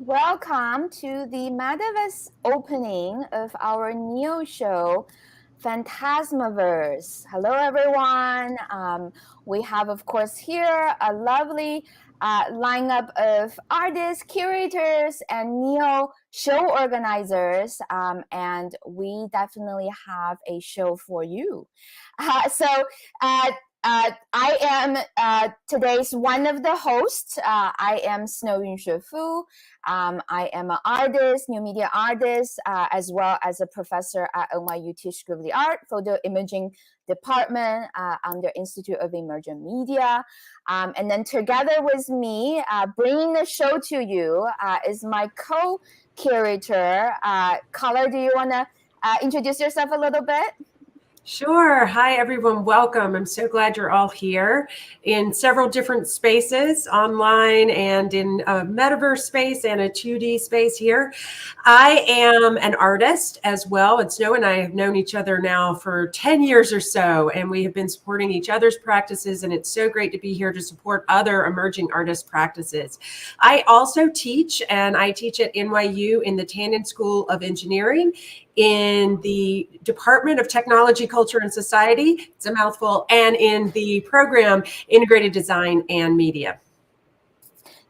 Welcome to the Metaverse opening of our NIIO show, Phantasmaverse. Hello, everyone. We have, of course, here a lovely lineup of artists, curators, and NIIO show organizers, and we definitely have a show for you. I am today's one of the hosts. I am Snow Yunxue Fu. I am an artist, new media artist, as well as a professor at NYU Tisch School of the Art, photo imaging department under Institute of Emergent Media. And then together with me, bringing the show to you is my co-curator. Carla, do you want to introduce yourself a little bit? Sure. Hi, everyone. Welcome. I'm so glad you're all here in several different spaces, online and in a metaverse space and a 2D space here. I am an artist as well, and Snow and I have known each other now for 10 years or so, and we have been supporting each other's practices, and it's so great to be here to support other emerging artist practices. I also teach, and I teach at NYU in the Tandon School of Engineering in the Department of Technology, Culture, and Society, it's a mouthful, and in the program Integrated Design and Media.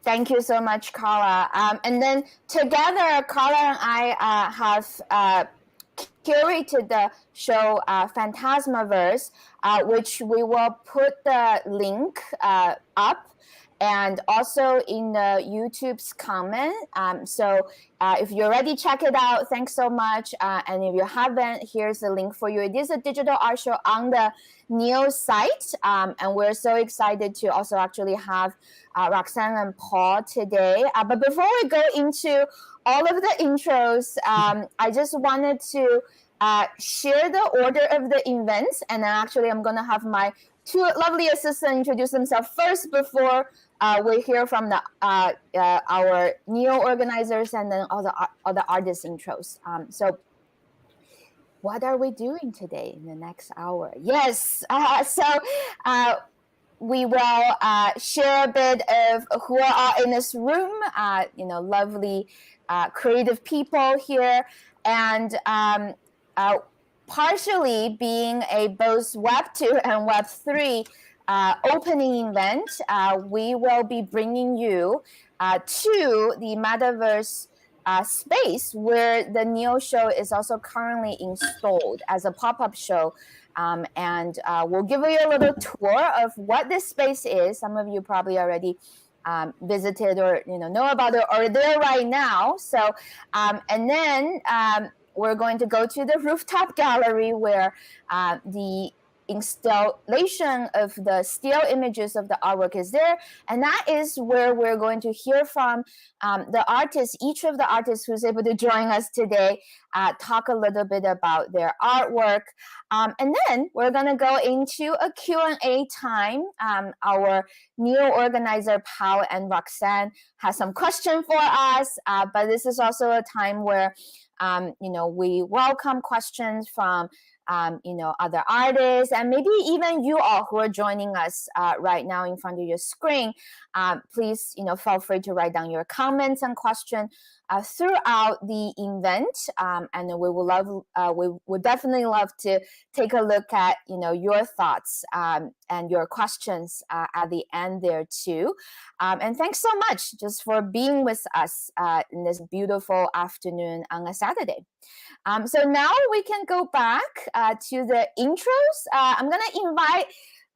Thank you so much, Carla. And then together, Carla and I have curated the show Phantasmaverse, which we will put the link up and also in the YouTube's comment. So if you already check it out, thanks so much. And if you haven't, here's the link for you. It is a digital art show on the NIIO site. And we're so excited to also actually have Roxanne and Paul today. But before we go into all of the intros, I just wanted to share the order of the events. And then actually I'm going to have my two lovely assistants introduce themselves first before we hear from the our NIIO organizers and then all the artist intros. So what are we doing today in the next hour? Yes, we will share a bit of who are in this room, lovely creative people here, and partially being a both Web 2 and Web 3 opening event, we will be bringing you to the Metaverse space where the NIIO show is also currently installed as a pop-up show. And we'll give you a little tour of what this space is. Some of you probably already visited or know about it or are there right now. So, and then we're going to go to the rooftop gallery where the installation of the still images of the artwork is there, and that is where we're going to hear from the artists, each of the artists who's able to join us today, talk a little bit about their artwork, and then we're going to go into a Q&A time. Our NIIO organizer Pao and Roxanne has some question for us, but this is also a time where we welcome questions from other artists, and maybe even you all who are joining us right now in front of your screen. Please, feel free to write down your comments and questions throughout the event, and we would definitely love to take a look at your thoughts and your questions at the end there too. And thanks so much just for being with us in this beautiful afternoon on a Saturday. So now we can go back to the intros. I'm going to invite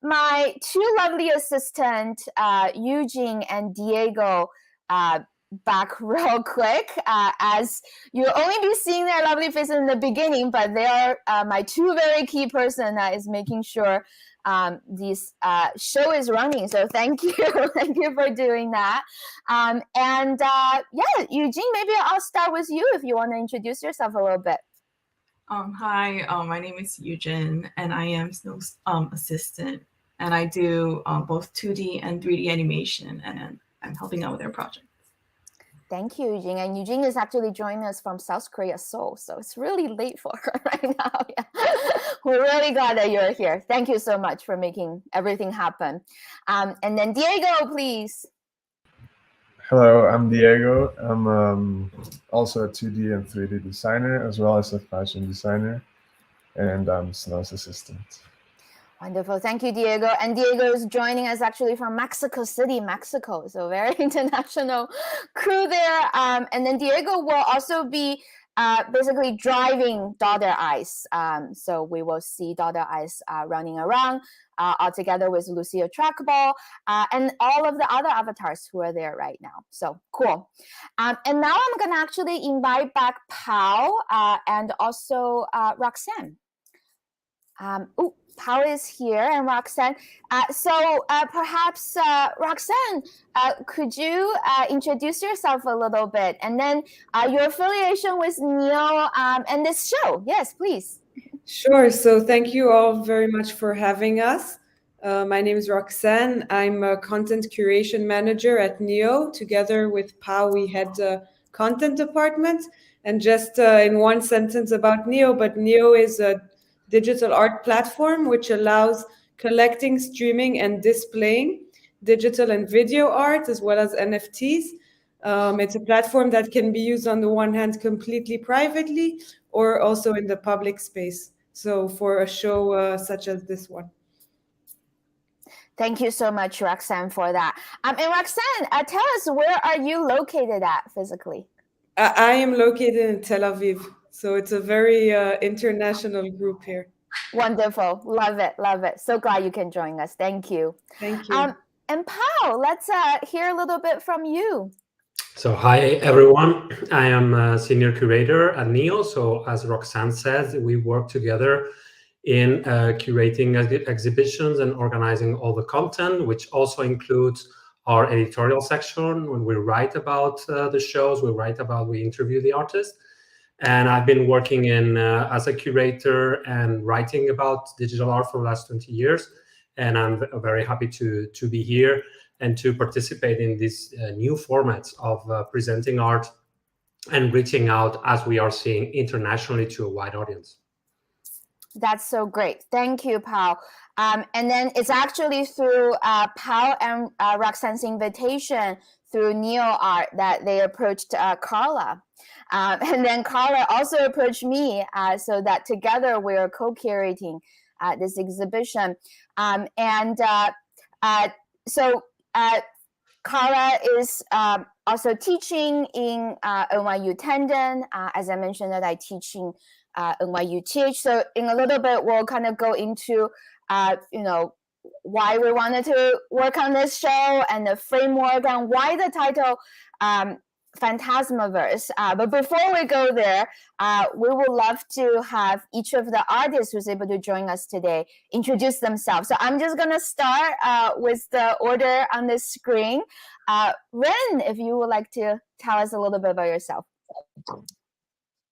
my two lovely assistants, Eugene and Diego, back real quick, as you'll only be seeing their lovely faces in the beginning, but they are my two very key person that is making sure this show is running. So thank you. Thank you for doing that. Yeah, Eugene, maybe I'll start with you if you want to introduce yourself a little bit. Hi, my name is Eugene, and I am Snow's assistant, and I do both 2D and 3D animation, and I'm helping out with their project. Thank you, Eugene. And Eugene is actually joining us from South Korea, Seoul. So it's really late for her right now. Yeah. We're really glad that you're here. Thank you so much for making everything happen. And then Diego, please. Hello, I'm Diego. I'm also a 2D and 3D designer, as well as a fashion designer, and I'm Snow's assistant. Wonderful. Thank you, Diego. And Diego is joining us actually from Mexico City, Mexico. So very international crew there. And then Diego will also be basically driving Daughter Ice. So we will see Daughter Ice running around all together with Lucia Trackball and all of the other avatars who are there right now. So cool. And now I'm going to actually invite back Pao and also Roxanne. Pao is here and Roxanne. So perhaps Roxanne, could you introduce yourself a little bit, and then your affiliation with NIIO and this show? Yes, please. Sure. So thank you all very much for having us. My name is Roxanne. I'm a content curation manager at NIIO. Together with Pao, we head the content department. And just in one sentence about NIIO, but NIIO is a digital art platform which allows collecting, streaming, and displaying digital and video art as well as NFTs. It's a platform that can be used on the one hand completely privately or also in the public space. So for a show such as this one. Thank you so much, Roxanne, for that. And Roxanne, tell us, where are you located at physically? I am located in Tel Aviv. So it's a very international group here. Wonderful. Love it. Love it. So glad you can join us. Thank you. Thank you. And Pao, let's hear a little bit from you. So hi, everyone. I am a senior curator at NIIO. So as Roxanne says, we work together in curating exhibitions and organizing all the content, which also includes our editorial section. When we write about the shows, we interview the artists. And I've been working in as a curator and writing about digital art for the last 20 years. And I'm very happy to be here and to participate in these new formats of presenting art and reaching out, as we are seeing, internationally to a wide audience. That's so great. Thank you, Pao. And then it's actually through Pao and Roxanne's invitation through NIIO Art that they approached Carla. And then Carla also approached me so that together we are co-curating this exhibition. So Carla is also teaching in NYU Tandon. As I mentioned, that I teach in NYU Tisch. So in a little bit, we'll kind of go into, why we wanted to work on this show and the framework and why the title Phantasmaverse. But before we go there, we would love to have each of the artists who's able to join us today introduce themselves. So I'm just going to start with the order on the screen. Ren, if you would like to tell us a little bit about yourself.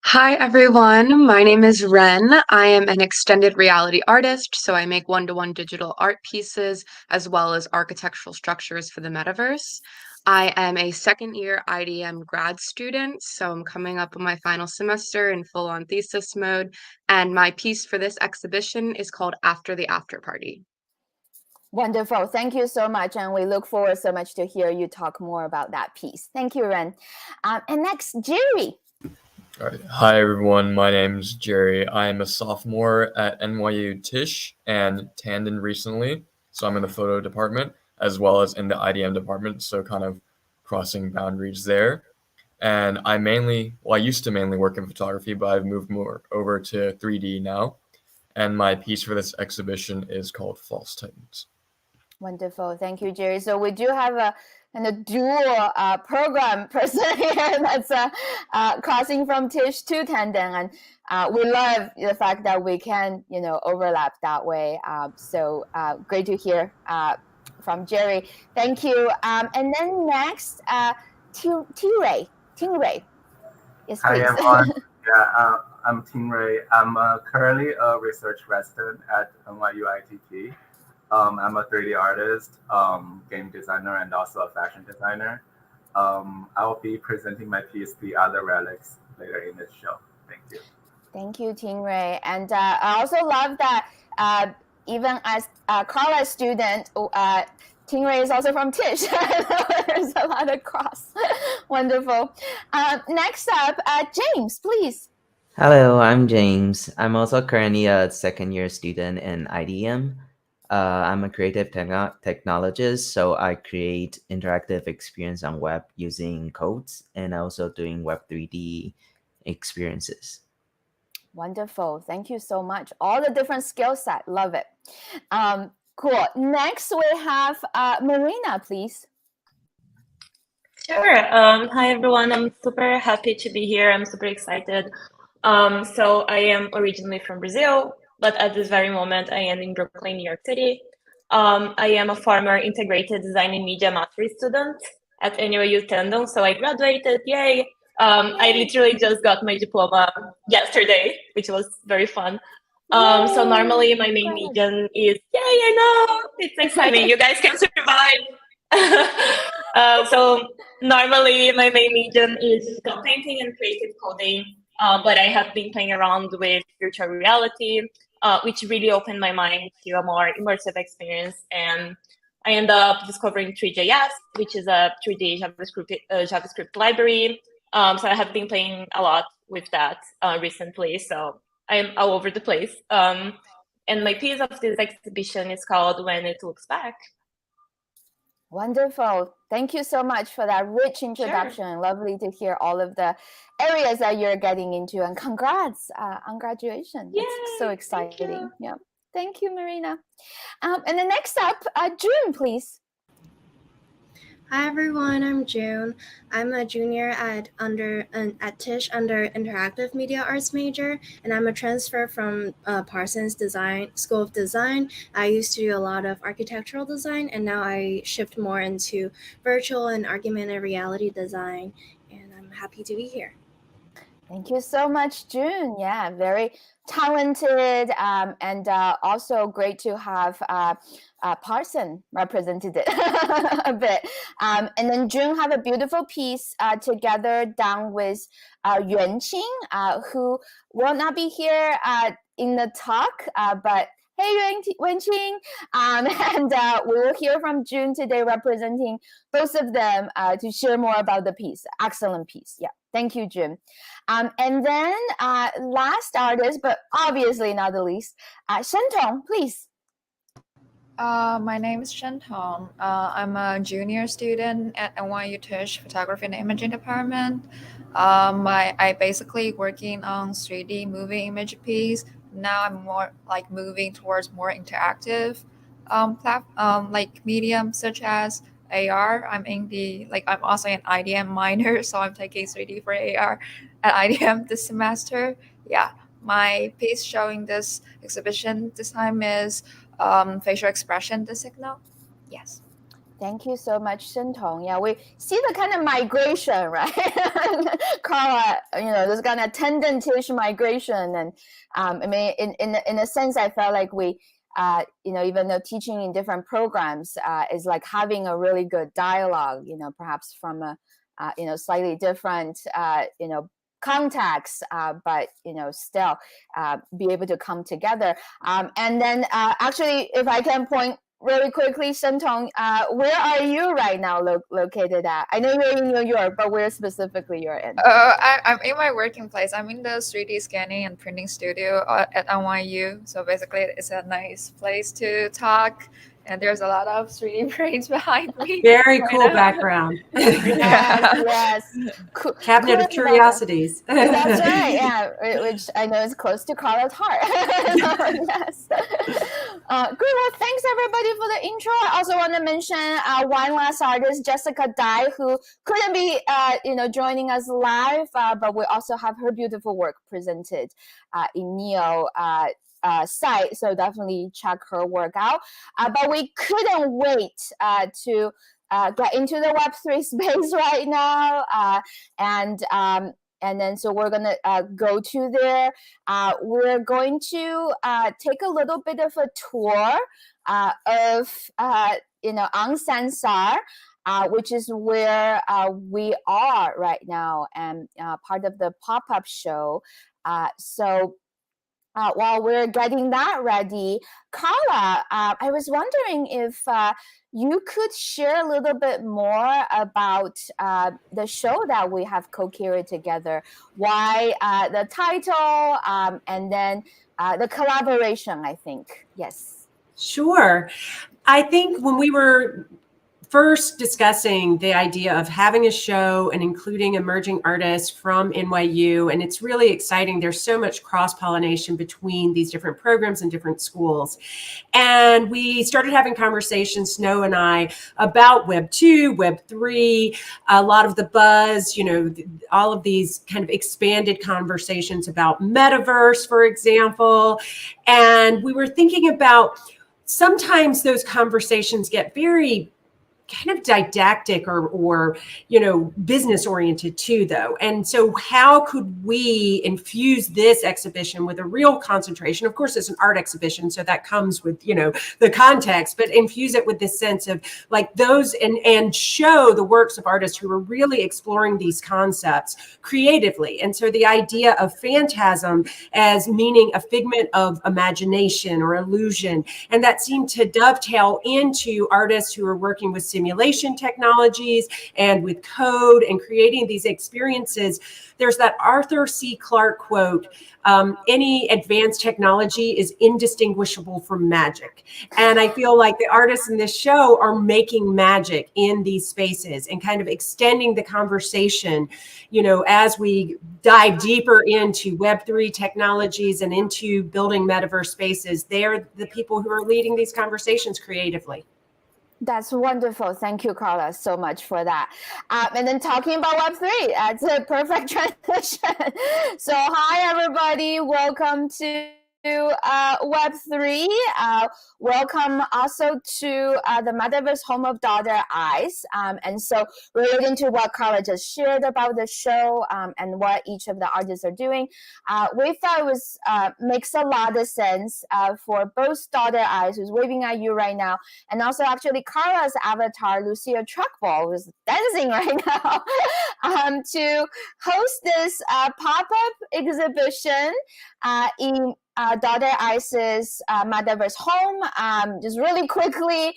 Hi, everyone. My name is Ren. I am an extended reality artist, so I make one-to-one digital art pieces as well as architectural structures for the metaverse. I am a second-year IDM grad student, so I'm coming up on my final semester in full-on thesis mode, and my piece for this exhibition is called After the After Party. Wonderful. Thank you so much, and we look forward so much to hear you talk more about that piece. Thank you, Ren. And next, Jerry. All right. Hi, everyone. My name's Jerry. I am a sophomore at NYU Tisch and Tandon recently. So I'm in the photo department as well as in the IDM department. So kind of crossing boundaries there. And I used to mainly work in photography, but I've moved more over to 3D now. And my piece for this exhibition is called False Titans. Wonderful. Thank you, Jerry. So we do have a dual program person here that's crossing from Tisch to Tandon, and we love the fact that we can overlap that way. So great to hear from Jerry. Thank you. And then next, Ting-Ray. Ting-Ray. Yes, please. Hi, everyone. I'm Ting-Ray. I'm currently a research resident at NYU ITT. I'm a 3D artist, game designer, and also a fashion designer. I'll be presenting my piece, The Other Relics, later in this show. Thank you. Thank you, Ting-Ray. And I also love that even as Carla's student, Tingray is also from Tisch. There's a lot of cross. Wonderful. Next up, James, please. Hello, I'm James. I'm also currently a second year student in IDM. I'm a creative technologist, so I create interactive experience on web using codes and also doing Web 3D experiences. Wonderful. Thank you so much. All the different skill set. Love it. Cool. Next, we have Marina, please. Sure. Hi, everyone. I'm super happy to be here. I'm super excited. So I am originally from Brazil, but at this very moment, I am in Brooklyn, New York City. I am a former integrated design and media mastery student at NYU Tandon. So I graduated, yay. I literally just got my diploma yesterday, which was very fun. So normally my main medium is, yay, I know, it's exciting. You guys can survive. So normally my main medium is scale painting and creative coding, but I have been playing around with virtual reality, which really opened my mind to a more immersive experience. And I ended up discovering 3JS, which is a 3D JavaScript library. So I have been playing a lot with that recently. So I'm all over the place. And my piece of this exhibition is called When It Looks Back. Wonderful. Thank you so much for that rich introduction. Sure. Lovely to hear all of the areas that you're getting into, and congrats on graduation. Yay, it's so exciting. Yeah. Thank you, Marina. And then next up, June, please. Hi everyone, I'm June. I'm a junior at Tisch under Interactive Media Arts major, and I'm a transfer from Parsons School of Design. I used to do a lot of architectural design, and now I shift more into virtual and augmented reality design, and I'm happy to be here. Thank you so much, June. Yeah, very talented, and also great to have Parson represented it a bit. And then June have a beautiful piece together done with Yuanqing, who will not be here in the talk, but hey, Yuanqing, and we will hear from June today representing both of them to share more about the piece. Excellent piece. Yeah, thank you, June. And then last artist, but obviously not the least, Shentong, please. My name is Shentong. I'm a junior student at NYU Tisch Photography and Imaging Department. I basically working on 3D moving image piece. Now I'm more like moving towards more interactive like medium such as AR. I'm also an IDM minor, so I'm taking 3D for AR at IDM this semester. Yeah, my piece showing this exhibition this time is facial expression, the signal. Yes. Thank you so much, Shentong. Yeah, we see the kind of migration, right? Carla, this kind of Tandon-ish migration. And I mean, in a sense, I felt like we, even though teaching in different programs is like having a really good dialogue, perhaps from a, slightly different, contacts, but still be able to come together. And then actually, if I can point really quickly, Shentong, where are you right now located at? I know you're in New York, but where specifically you're in? I'm in my working place. I'm in the 3D scanning and printing studio at NYU. So basically, it's a nice place to talk. And there's a lot of 3D prints behind me. Very cool background. Yes. Cabinet of Curiosities. That's right, yeah, which I know is close to Carla's heart. Yes. Good, well, thanks everybody for the intro. I also want to mention one last artist, Jessica Dai, who couldn't be, joining us live, but we also have her beautiful work presented in NIIO site, so definitely check her work out. But we couldn't wait to get into the Web3 space right now, and then so we're gonna go to there. We're going to take a little bit of a tour of on Sansar, which is where we are right now, and part of the pop-up show. So while we're getting that ready, Carla, I was wondering if you could share a little bit more about the show that we have co-curated together. Why the title, and then the collaboration, I think. Yes. Sure. I think when we were first discussing the idea of having a show and including emerging artists from NYU, and it's really exciting. There's so much cross-pollination between these different programs and different schools. And we started having conversations, Snow and I, about Web 2, Web 3, a lot of the buzz, you know, all of these kind of expanded conversations about Metaverse, for example. And we were thinking about sometimes those conversations get very kind of didactic or you know, business oriented too, though. And so how could we infuse this exhibition with a real concentration? Of course, it's an art exhibition, so that comes with, you know, the context, but infuse it with this sense of like those and show the works of artists who are really exploring these concepts creatively. And so the idea of phantasm as meaning a figment of imagination or illusion, and that seemed to dovetail into artists who are working with simulation technologies and with code and creating these experiences. There's that Arthur C. Clarke quote, any advanced technology is indistinguishable from magic. And I feel like the artists in this show are making magic in these spaces and kind of extending the conversation, you know, as we dive deeper into Web3 technologies and into building metaverse spaces. They're the people who are leading these conversations creatively. That's wonderful. Thank you, Carla, so much for that. And then talking about Web3, that's a perfect transition. So hi, everybody. Welcome to Web3. Welcome also to the Metaverse home of Daughter Eyes. And so relating to what Carla just shared about the show and what each of the artists are doing, we thought it was makes a lot of sense for both Daughter Eyes, who's waving at you right now, and also actually Carla's avatar, Lucia Truckball, who's dancing right now, to host this pop-up exhibition in Daughter Eyes' Metaverse home. Just really quickly,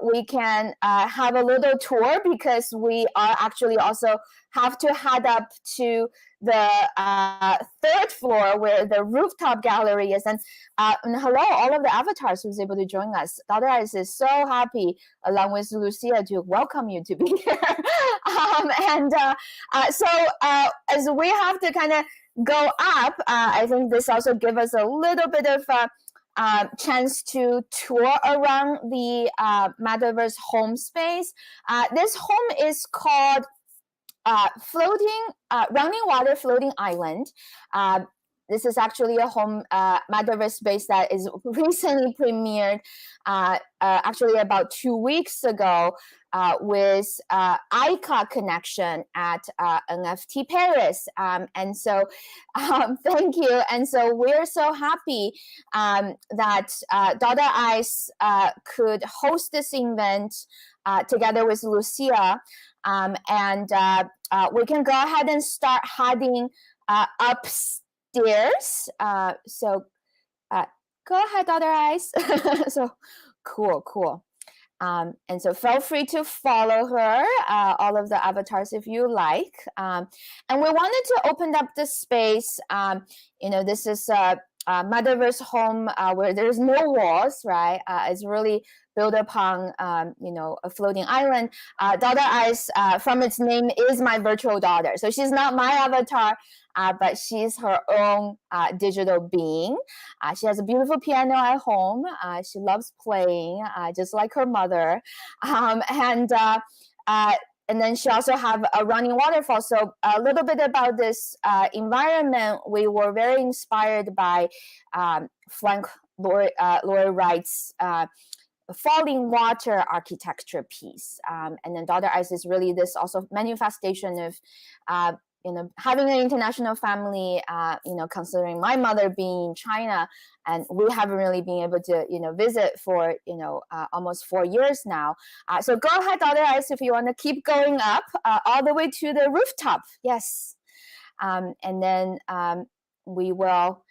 we can have a little tour because we are actually also have to head up to the third floor where the rooftop gallery is. And hello, all of the avatars who's able to join us. Daughter Eyes is so happy, along with Lucia, to welcome you to be here. So as we have to kind of go up, I think this also gives us a little bit of chance to tour around the Metaverse home space. This home is called Running Water Floating Island. This is actually a home Metaverse space that is recently premiered, actually about 2 weeks ago, with ICA connection at NFT Paris. And so thank you. And so we're so happy that Daughter Eyes could host this event together with Lucia. And we can go ahead and start heading upstairs. So go ahead, Daughter Eyes. So cool. And so feel free to follow her, all of the avatars if you like. And we wanted to open up the space. You know, this is a Metaverse home where there's no walls, right? It's really built upon, you know, a floating island. Daughter Eyes, from its name, is my virtual daughter. So she's not my avatar, but she's her own digital being. She has a beautiful piano at home. She loves playing, just like her mother. And then she also have a running waterfall. So a little bit about this environment. We were very inspired by Frank Lloyd Wright's falling water architecture piece. And then Daughter Eyes is really this also manifestation of you know, having an international family, you know, considering my mother being in China, and we haven't really been able to, you know, visit for, you know, almost 4 years now. So go ahead, Daughter Eyes, if you want to keep going up all the way to the rooftop. Yes. And then we will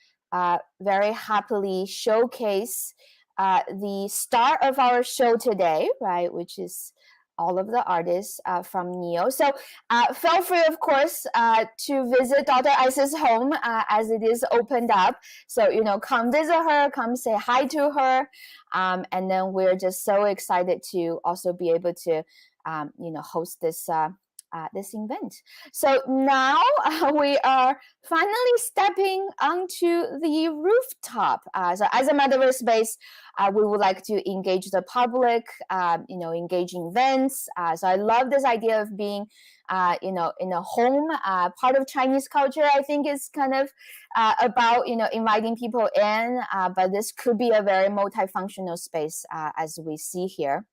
very happily showcase the star of our show today, right, which is all of the artists from NIIO. So feel free, of course, to visit Dr. Ice's home as it is opened up. So, come visit her, come say hi to her. And then we're just so excited to also be able to, host this this event. So now we are finally stepping onto the rooftop. So as a Metaverse space, we would like to engage the public, engaging events. So I love this idea of being, in a home. Part of Chinese culture, I think, is kind of about, inviting people in, but this could be a very multifunctional space as we see here.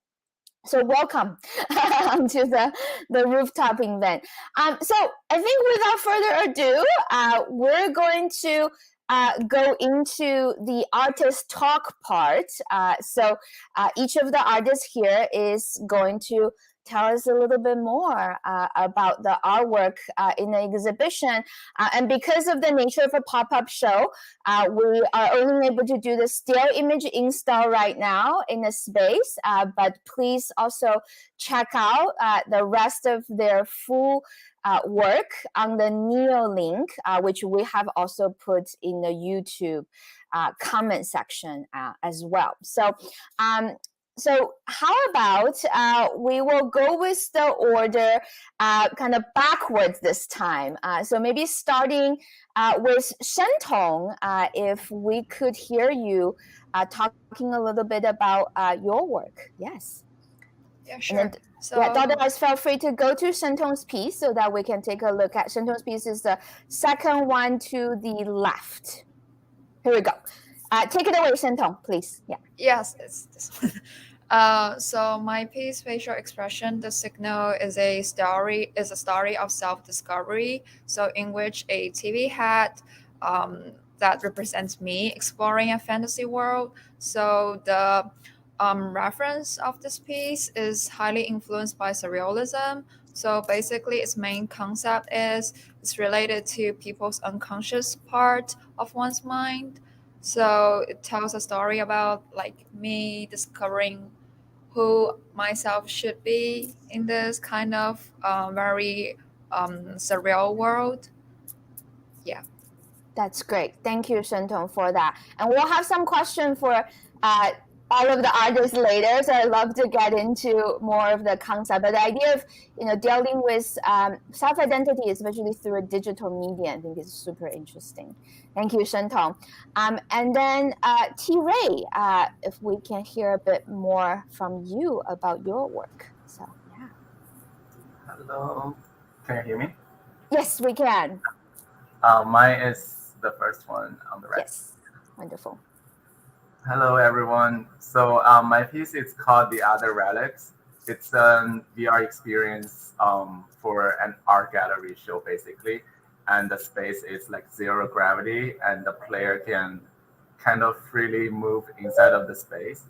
So welcome to the rooftop event. So I think without further ado, we're going to go into the artist talk part. So each of the artists here is going to tell us a little bit more about the artwork in the exhibition. And because of the nature of a pop-up show, we are only able to do the still image install right now in the space, but please also check out the rest of their full work on the NIIO link, which we have also put in the YouTube comment section as well. So how about we will go with the order kind of backwards this time. So maybe starting with Shentong, if we could hear you talking a little bit about your work. Yes. Yeah, sure. And then, Dr. Ice, feel free to go to Shentong's piece so that we can take a look at Shentong's piece. Is the second one to the left. Here we go. Take it away, Shentong, please. Yeah. Yes, it's this one. So my piece, facial expression, the signal is a story of self-discovery. So in which a TV hat that represents me exploring a fantasy world. So the reference of this piece is highly influenced by surrealism. So basically, its main concept is it's related to people's unconscious part of one's mind. So it tells a story about like me discovering who myself should be in this kind of very surreal world. Yeah. That's great. Thank you, Shentong, for that. And we'll have some questions for all of the artists later. So I'd love to get into more of the concept. But the idea of dealing with self-identity, especially through a digital media, I think is super interesting. Thank you, Shentong. And then T-Ray, if we can hear a bit more from you about your work. So yeah. Hello. Can you hear me? Yes, we can. Mine is the first one on the right. Yes. Wonderful. Hello, everyone. So my piece is called The Other Relics. It's a VR experience for an art gallery show, basically. And the space is like zero gravity, and the player can kind of freely move inside of the space.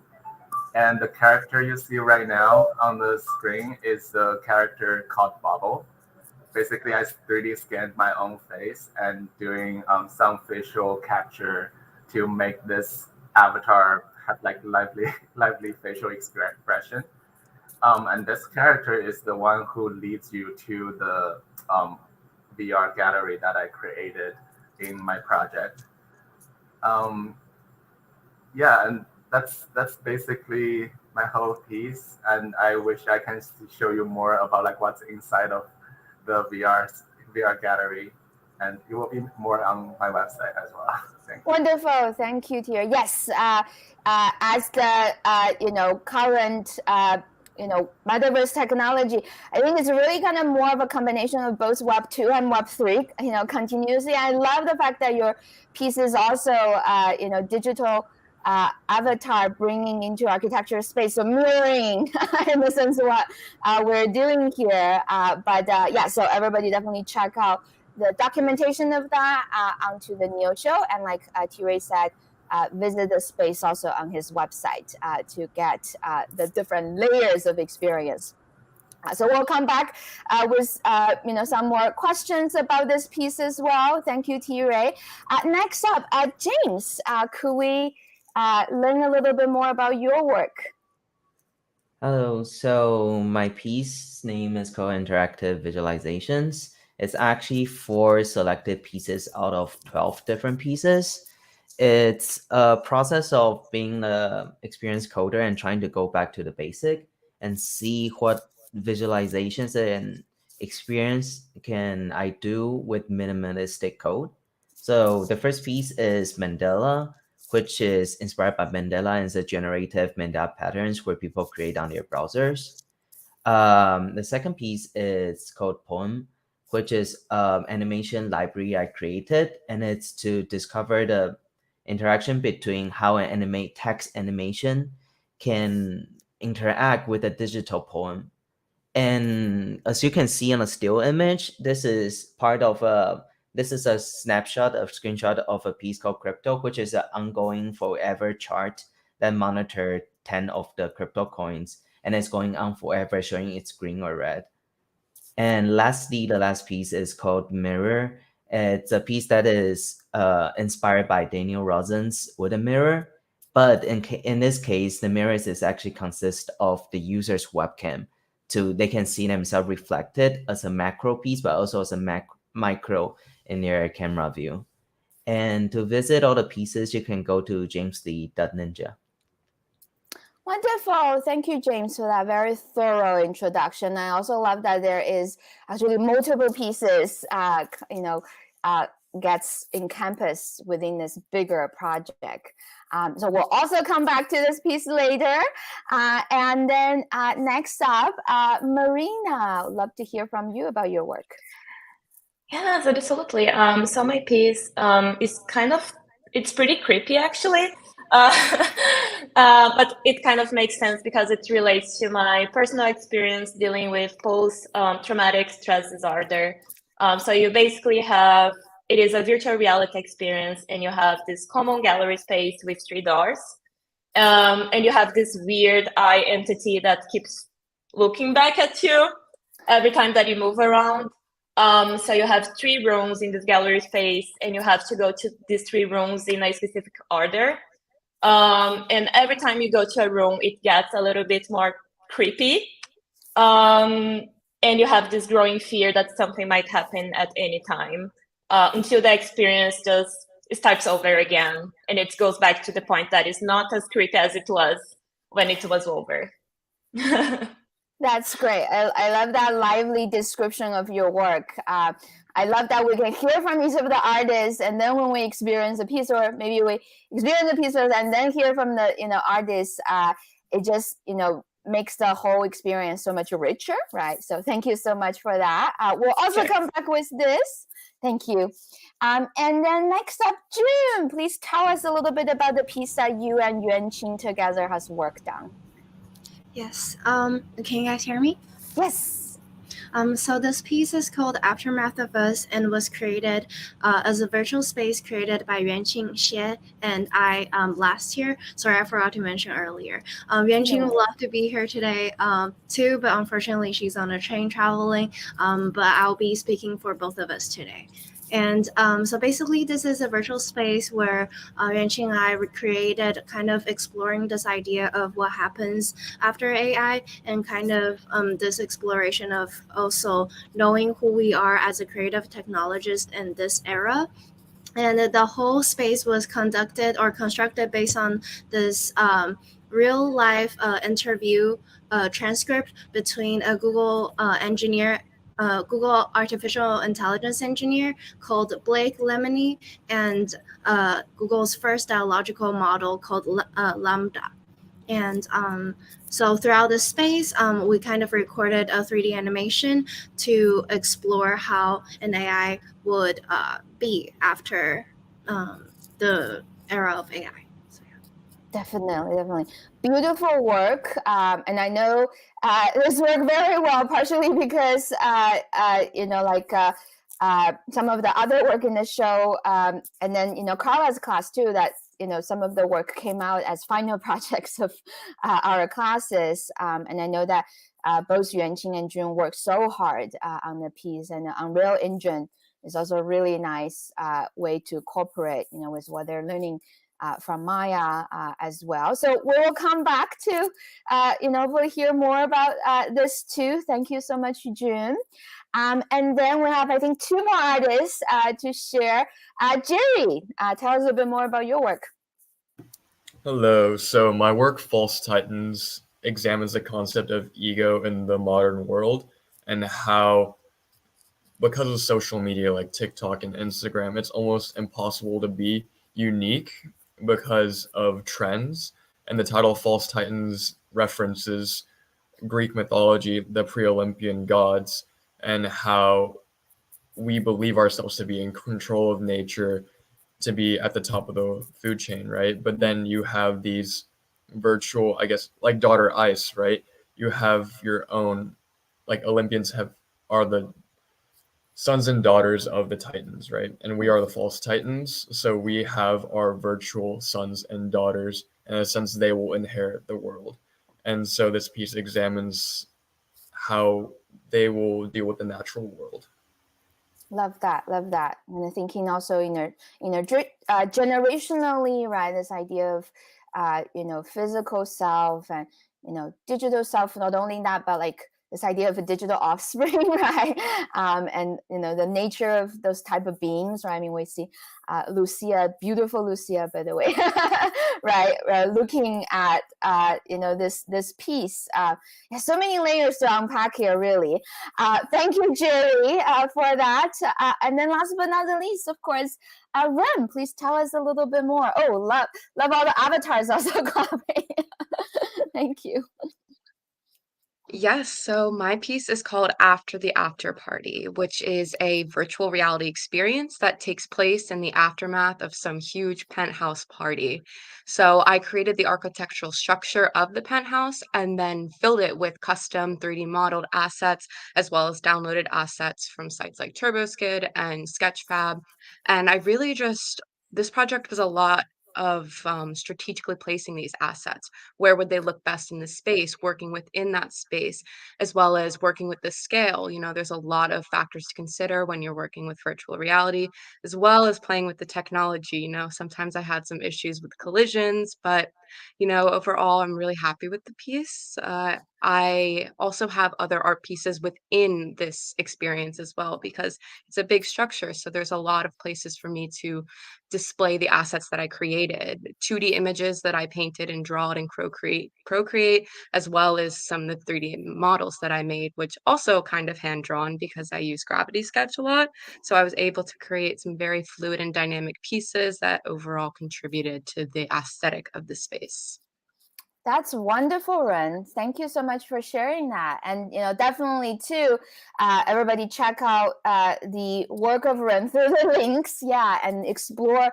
And the character you see right now on the screen is the character called Bubble. Basically, I 3D scanned my own face and doing some facial capture to make this avatar have like lively facial expression. And this character is the one who leads you to the VR gallery that I created in my project. Yeah, and that's basically my whole piece. And I wish I can show you more about like what's inside of the VR gallery, and it will be more on my website as well. Thank you. Wonderful, thank you, Tia. Yes, as the current Metaverse technology, I think it's really kind of more of a combination of both Web 2 and Web 3, continuously. I love the fact that your piece is also, digital avatar bringing into architecture space, so mirroring in the sense of what we're doing here. Yeah, so everybody definitely check out the documentation of that onto the NIIO show. And like T-Ray said, visit the space also on his website to get the different layers of experience. So we'll come back with some more questions about this piece as well. Thank you, T-Ray. Next up, James, could we learn a little bit more about your work? Hello, so my piece name is called Interactive Visualizations. It's actually 4 selected pieces out of 12 different pieces. It's a process of being an experienced coder and trying to go back to the basic and see what visualizations and experience can I do with minimalistic code. So the first piece is Mandela, which is inspired by Mandela and the generative Mandela patterns where people create on their browsers. The second piece is called Poem, which is animation library I created, and it's to discover the interaction between how an animate text animation can interact with a digital poem. And as you can see on a still image, this is a snapshot of screenshot of a piece called Crypto, which is an ongoing forever chart that monitor 10 of the crypto coins, and it's going on forever, showing it's green or red. And lastly, the last piece is called Mirror. It's a piece that is inspired by Daniel Rosen's Wooden Mirror, but in this case, the mirrors is actually consist of the user's webcam. They can see themselves reflected as a macro piece, but also as a micro in their camera view. And to visit all the pieces, you can go to jameslee.ninja. Wonderful. Thank you, James, for that very thorough introduction. I also love that there is actually multiple pieces, gets encompassed within this bigger project. So we'll also come back to this piece later. And then next up, Marina, I'd love to hear from you about your work. Yes, absolutely. So my piece is it's pretty creepy, actually. But it kind of makes sense because it relates to my personal experience dealing with post-traumatic stress disorder. So you basically it is a virtual reality experience, and you have this common gallery space with 3 doors. And you have this weird eye entity that keeps looking back at you every time that you move around. So you have 3 rooms in this gallery space, and you have to go to these 3 rooms in a specific order. And every time you go to a room, it gets a little bit more creepy. And you have this growing fear that something might happen at any time until the experience just starts over again. And it goes back to the point that it's not as creepy as it was when it was over. That's great. I love that lively description of your work. I love that we can hear from each of the artists, and then when we experience a piece, or maybe we experience a piece and then hear from the artists, it just makes the whole experience so much richer, right? So thank you so much for that. We'll also come back with this. Thank you. And then next up, June, please tell us a little bit about the piece that you and Yuanqing together has worked on. Yes. Can you guys hear me? Yes. So this piece is called Aftermath of Us and was created as a virtual space created by Yunxue and I last year. Sorry, I forgot to mention earlier. Yunxing would love to be here today too, but unfortunately she's on a train traveling. But I'll be speaking for both of us today. And so basically, this is a virtual space where Yuanqing and I created, kind of exploring this idea of what happens after AI, and kind of this exploration of also knowing who we are as a creative technologist in this era. And the whole space was constructed based on this real life interview transcript between a Google Google artificial intelligence engineer called Blake Lemony and Google's first dialogical model called Lambda. And so throughout this space, we kind of recorded a 3D animation to explore how an AI would be after the era of AI. Definitely. Beautiful work. And I know this worked very well, partially because, some of the other work in the show, and then, Carla's class too, that, some of the work came out as final projects of our classes. And I know that both Yuanqing and June worked so hard on the piece, and the Unreal Engine is also a really nice way to cooperate, with what they're learning from Maya as well. So we will come back to, we'll hear more about this too. Thank you so much, June. And then we have, I think, 2 more artists to share. Jerry, tell us a bit more about your work. Hello. So my work, False Titans, examines the concept of ego in the modern world and how, because of social media like TikTok and Instagram, it's almost impossible to be unique because of trends. And the title False Titans references Greek mythology, the pre-Olympian gods, and how we believe ourselves to be in control of nature, to be at the top of the food chain, right? But then you have these virtual, I guess, like Daughter Ice, right? You have your own, like Olympians are the sons and daughters of the Titans, right? And we are the false Titans. So we have our virtual sons and daughters, and in a sense, they will inherit the world. And so this piece examines how they will deal with the natural world. Love that. And thinking also generationally, right? This idea of, physical self and, digital self, not only that, but like this idea of a digital offspring, right? And, the nature of those type of beings, right? I mean, we see Lucia, beautiful Lucia, by the way, right? Looking at, this piece. So many layers to unpack here, really. Thank you, Jerry, for that. And then last but not the least, of course, Ren, please tell us a little bit more. Oh, love all the avatars also clapping. Thank you. Yes, so my piece is called After the After Party, which is a virtual reality experience that takes place in the aftermath of some huge penthouse party. So I created the architectural structure of the penthouse and then filled it with custom 3D modeled assets, as well as downloaded assets from sites like TurboSkid and Sketchfab. And I really this project was a lot of strategically placing these assets. Where would they look best in the space, working within that space, as well as working with the scale? There's a lot of factors to consider when you're working with virtual reality, as well as playing with the technology. Sometimes I had some issues with collisions, but overall, I'm really happy with the piece. I also have other art pieces within this experience as well, because it's a big structure. So there's a lot of places for me to display the assets that I created, 2D images that I painted and drawed in Procreate, as well as some of the 3D models that I made, which also kind of hand drawn because I use Gravity Sketch a lot. So I was able to create some very fluid and dynamic pieces that overall contributed to the aesthetic of the space. That's wonderful, Ren. Thank you so much for sharing that. And, definitely too, everybody check out the work of Ren through the links, and explore,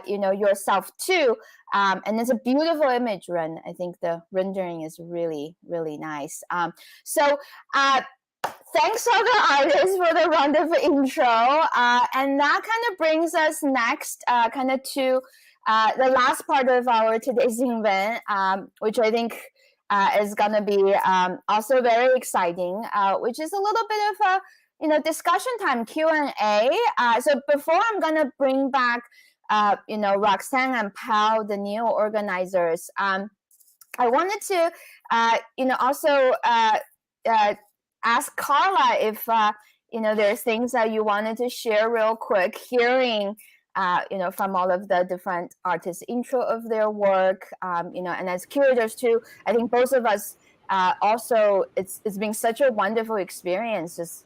yourself too. And it's a beautiful image, Ren. I think the rendering is really, really nice. So thanks all the artists for the wonderful intro. And that kind of brings us next to the last part of our today's event, which I think is going to be also very exciting, which is a little bit of a discussion time, Q&A. So before I'm going to bring back Roxanne and Pal, the NIIO organizers, I wanted to also ask Carla if there's things that you wanted to share real quick, hearing from all of the different artists' intro of their work, and as curators too. I think both of us also, it's been such a wonderful experience, just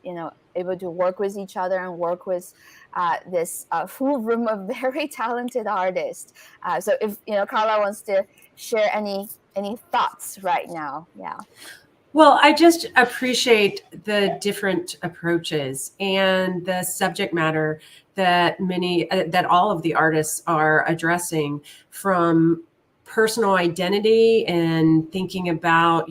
able to work with each other and work with this full room of very talented artists. So if Carla wants to share any thoughts right now, Well, I just appreciate the different approaches and the subject matter that all of the artists are addressing, from personal identity and thinking about,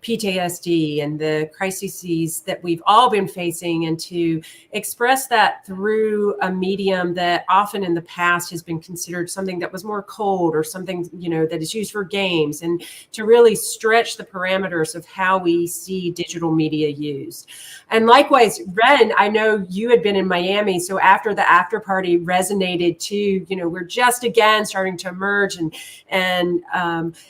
PTSD and the crises that we've all been facing, and to express that through a medium that often in the past has been considered something that was more cold, or something, that is used for games, and to really stretch the parameters of how we see digital media used. And likewise, Ren, I know you had been in Miami, so after the after party resonated too, we're just again starting to emerge and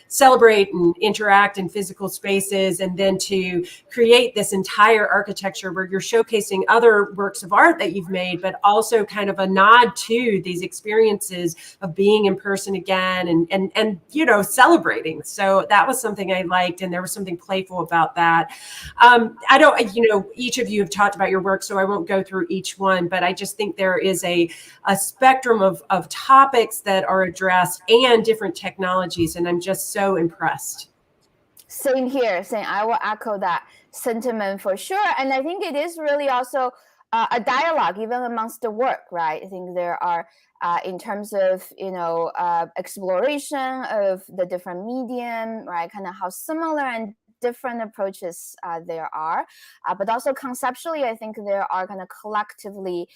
celebrate and interact in physical spaces, and then to create this entire architecture where you're showcasing other works of art that you've made, but also kind of a nod to these experiences of being in person again and celebrating. So that was something I liked, and there was something playful about that. I don't, each of you have talked about your work, so I won't go through each one, but I just think there is a spectrum of topics that are addressed and different technologies, and I'm just so impressed. Same here. Same. I will echo that sentiment for sure. And I think it is really also a dialogue, even amongst the work, right? I think there are, in terms of, exploration of the different medium, right? Kind of how similar and different approaches there are, but also conceptually, I think there are kind of collectively,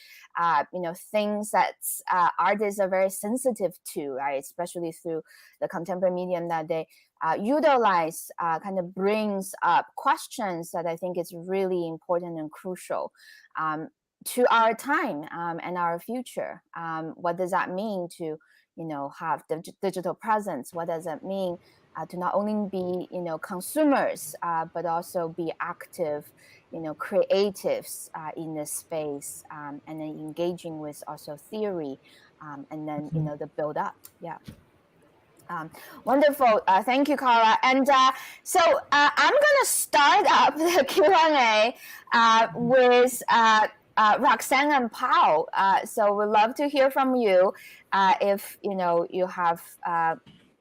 things that artists are very sensitive to, right? Especially through the contemporary medium that they utilize, kind of brings up questions that I think is really important and crucial to our time and our future. What does that mean to, have the digital presence? What does that mean to not only be, consumers, but also be active, creatives in this space, and then engaging with also theory, and then, the build up. Yeah. Wonderful. Thank you, Carla. And so I'm going to start up the Q&A with Roxanne and Paul. So we'd love to hear from you if, you have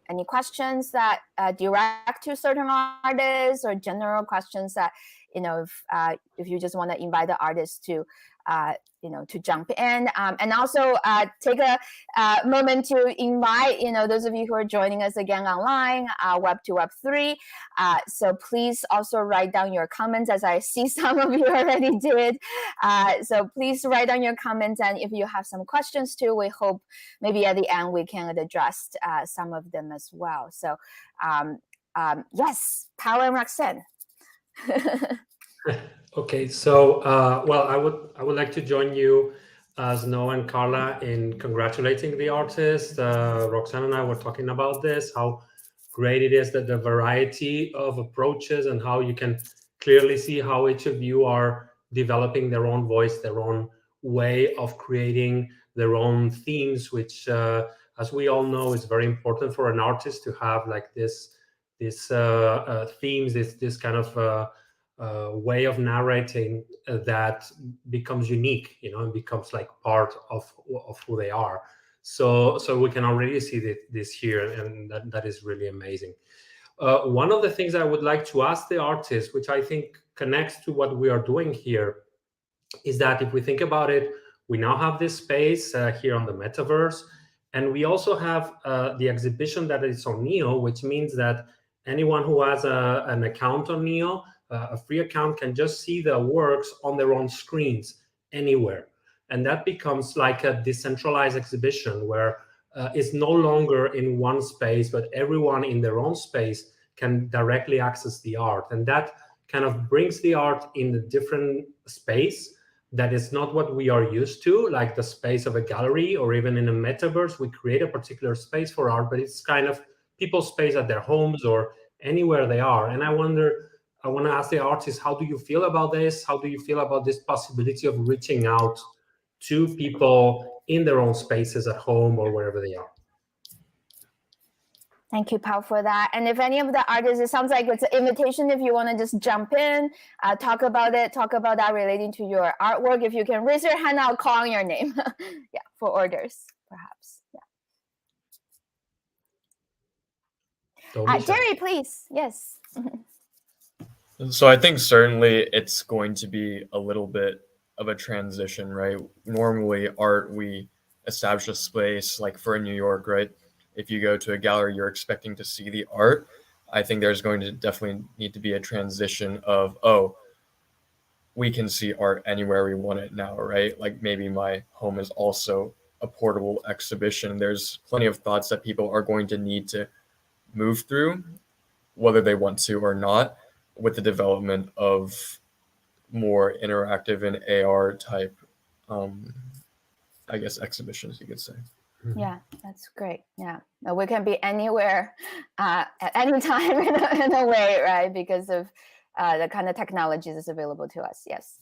any questions that direct to certain artists, or general questions that, if you just want to invite the artists to, to jump in, and also take a moment to invite, those of you who are joining us again online, Web 2, Web 3. So please also write down your comments, as I see some of you already did. So please write down your comments, and if you have some questions too, we hope maybe at the end we can address some of them as well. So yes, Paul and Roxanne. Okay, so well, I would like to join you, Snow and Carla, in congratulating the artist. Roxanne and I were talking about this, how great it is that the variety of approaches, and how you can clearly see how each of you are developing their own voice, their own way of creating their own themes, which, as we all know, is very important for an artist to have, like this themes, this kind of way of narrating that becomes unique, and becomes like part of who they are. So we can already see this here, and that is really amazing. One of the things I would like to ask the artist, which I think connects to what we are doing here, is that if we think about it, we now have this space here on the Metaverse, and we also have the exhibition that is on NIIO, which means that anyone who has an account on NIIO, a free account, can just see the works on their own screens anywhere. And that becomes like a decentralized exhibition where it's no longer in one space, but everyone in their own space can directly access the art. And that kind of brings the art in a different space that is not what we are used to, like the space of a gallery, or even in a metaverse, we create a particular space for art, but it's kind of people's space at their homes or anywhere they are. And I want to ask the artists, how do you feel about this? How do you feel about this possibility of reaching out to people in their own spaces at home or wherever they are? Thank you, Paul, for that. And if any of the artists, it sounds like it's an invitation if you want to just jump in, talk about that relating to your artwork. If you can raise your hand, I'll call on your name. Yeah, for orders, perhaps. Yeah. Jerry, please. Yes. So I think certainly it's going to be a little bit of a transition, right? Normally art, we establish a space like for New York, right? if you go to a gallery, you're expecting to see the art. I think there's going to definitely need to be a transition of, oh, we can see art anywhere we want it now, right? Like maybe my home is also a portable exhibition. There's plenty of thoughts that people are going to need to move through, whether they want to or not, with the development of more interactive and AR type, I guess, exhibitions, you could say. Yeah, that's great. Yeah, we can be anywhere at any time in a way, right? Because of the kind of technologies that's available to us. Yes.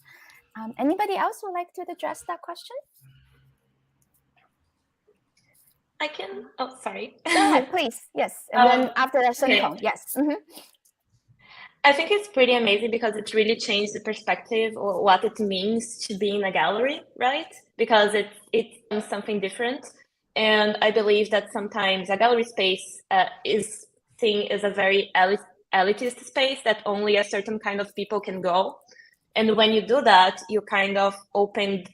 Anybody else would like to address that question? I can. Oh, sorry. Go ahead, please. Yes, and then after that, okay. Shentong. Yes. Mm-hmm. I think it's pretty amazing because it really changed the perspective or what it means to be in a gallery, right? Because it's something different. And I believe that sometimes a gallery space is seen as a very elitist space that only a certain kind of people can go. And when you do that, you kind of open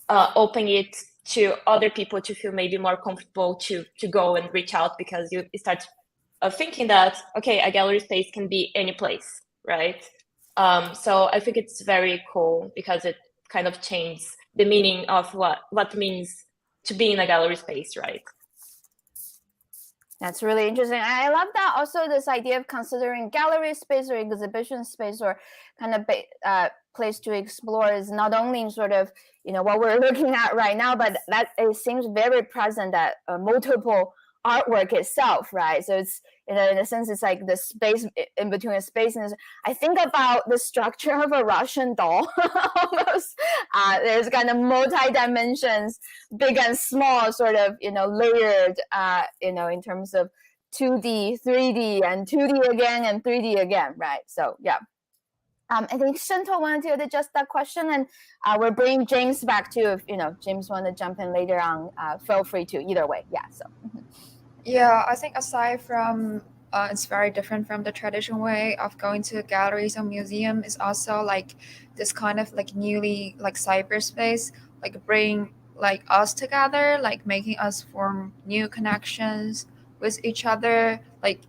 it to other people to feel maybe more comfortable to go and reach out, because you start thinking that, okay, a gallery space can be any place, right? So I think it's very cool because it kind of changes the meaning of what means to be in a gallery space, right? That's really interesting. I love that also, this idea of considering gallery space or exhibition space or kind of place to explore is not only sort of, what we're looking at right now, but that it seems very present at multiple artwork itself, right? So it's, in a sense, it's like the space in between a space. And I think about the structure of a Russian doll almost. There's kind of multi-dimensions, big and small, sort of, layered, in terms of 2D, 3D, and 2D again, and 3D again, right? So, yeah. I think Shento wanted to address that question, and we're bringing James back too. If James want to jump in later on, feel free to. Either way, yeah. So. Yeah, I think aside from it's very different from the traditional way of going to galleries or museum, is also like this kind of like newly like cyberspace, like bring like us together, like making us form new connections with each other, like.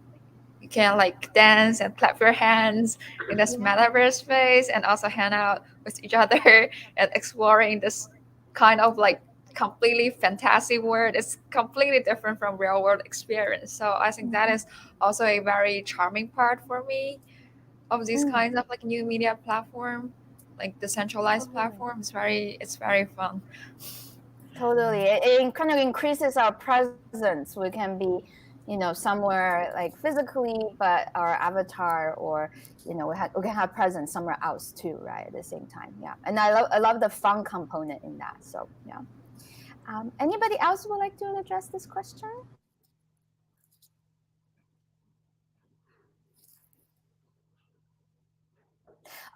You can like dance and clap your hands in this metaverse space and also hang out with each other and exploring this kind of like completely fantasy world. It's completely different from real world experience. So I think that is also a very charming part for me of these kinds of like new media platform, like decentralized platform. It's very fun. Totally. It kind of increases our presence. We can be somewhere like physically, but our avatar, or we can have presence somewhere else too, right? At the same time, yeah. And I love the fun component in that. So yeah. Anybody else would like to address this question?